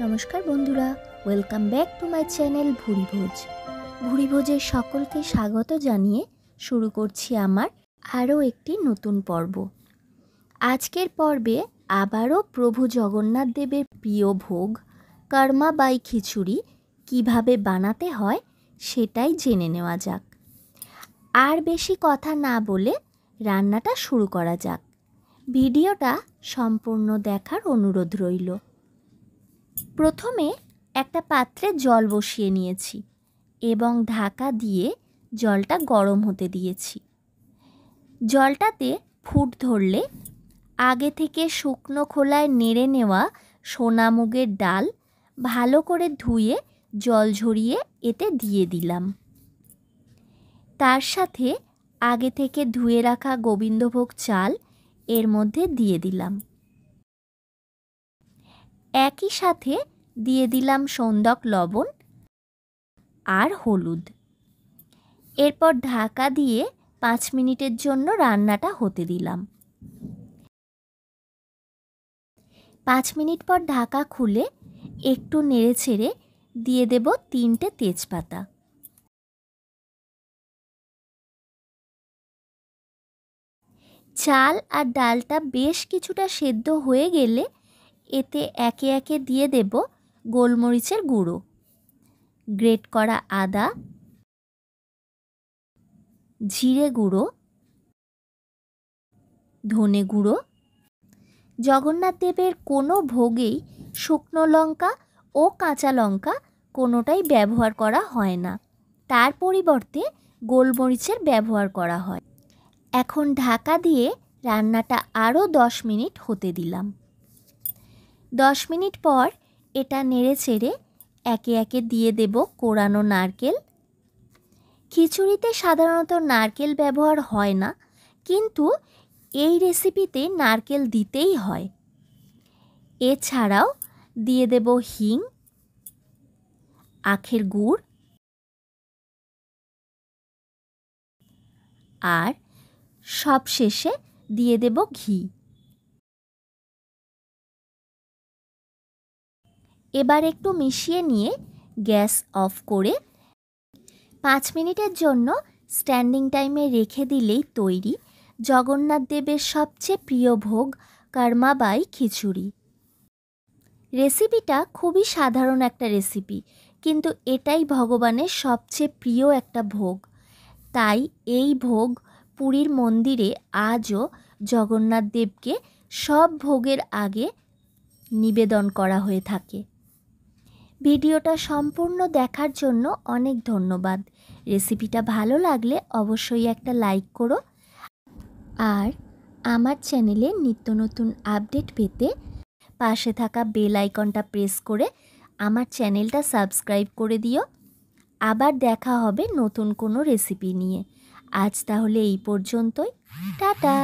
নমস্কার বন্ধুরা, welcome back to my channel Bhurivoj. ভুরিভোজের সকলকে স্বাগত জানিয়ে শুরু করছি আমার আরও একটি নতুন পর্ব। আজকের পর্বে আবারও প্রভু জগন্নাথ দেবের প্রিয় ভোগ কর্মাবাই খিচুড়ি কিভাবে বানাতে হয় সেটাই জেনে নেওয়া যাক। আর বেশি কথা না বলে রান্নাটা শুরু করা যাক। ভিডিওটা সম্পূর্ণ দেখার অনুরোধ রইল। প্রথমে একটা পাত্রে জল বসিয়ে নিয়েছি এবং ঢাকা দিয়ে জলটা গরম হতে দিয়েছি। জলটাতে ফুট ধরলে আগে থেকে শুকনো খোলায় নেড়ে নেওয়া সোনা মুগের ডাল ভালো করে ধুয়ে জল ঝরিয়ে এতে দিয়ে দিলাম। তার সাথে আগে থেকে ধুয়ে রাখা গোবিন্দভোগ চাল এর মধ্যে দিয়ে দিলাম। একই সাথে দিয়ে দিলাম সন্দক লবণ আর হলুদ। এরপর ঢাকা দিয়ে 5 মিনিটের জন্য রান্নাটা হতে দিলাম। 5 মিনিট পর ঢাকা খুলে একটু নেড়েচেড়ে দিয়ে দেব 3টে তেজপাতা। চাল আর ডালটা বেশ কিছুটা সেদ্ধ হয়ে গেলে এতে একে একে দিয়ে দেব গোলমরিচের গুঁড়ো, গ্রেট করা আদা, জিরে গুঁড়ো, ধনে গুঁড়ো। জগন্নাথ দেবের কোনো ভোগেই শুকনো লঙ্কা ও কাঁচা লঙ্কা কোনোটাই ব্যবহার করা হয় না, তার পরিবর্তে গোলমরিচের ব্যবহার করা হয়। এখন ঢাকা দিয়ে রান্নাটা আরও 10 মিনিট হতে দিলাম। 10 মিনিট পর এটা নেড়েচেড়ে একে একে দিয়ে দেব কোরানো নারকেল। খিচুড়িতে সাধারণত নারকেল ব্যবহার হয় না, কিন্তু এই রেসিপিতে নারকেল দিতেই হয়। এছাড়াও দিয়ে দেব হিং, আখের গুড় আর সবশেষে দিয়ে দেব ঘি। এবার একটু মিশিয়ে নিয়ে গ্যাস অফ করে 5 মিনিটের জন্য স্ট্যান্ডিং টাইমে রেখে দিলেই তৈরি জগন্নাথ দেবের সবচেয়ে প্রিয় ভোগ কর্মাবাই খিচুড়ি। রেসিপিটা খুবই সাধারণ একটা রেসিপি, কিন্তু এটাই ভগবানের সবচেয়ে প্রিয় একটা ভোগ। তাই এই ভোগ পুরীর মন্দিরে আজও জগন্নাথ দেবকে সব ভোগের আগে নিবেদন করা হয়ে থাকে। ভিডিওটা সম্পূর্ণ দেখার জন্য অনেক ধন্যবাদ। রেসিপিটা ভালো লাগলে অবশ্যই একটা লাইক করো, আর আমার চ্যানেলে নিত্য নতুন আপডেট পেতে পাশে থাকা বেল আইকনটা প্রেস করে আমার চ্যানেলটা সাবস্ক্রাইব করে দিও। আবার দেখা হবে নতুন কোনো রেসিপি নিয়ে। আজ তাহলে এই পর্যন্তই। টাটা।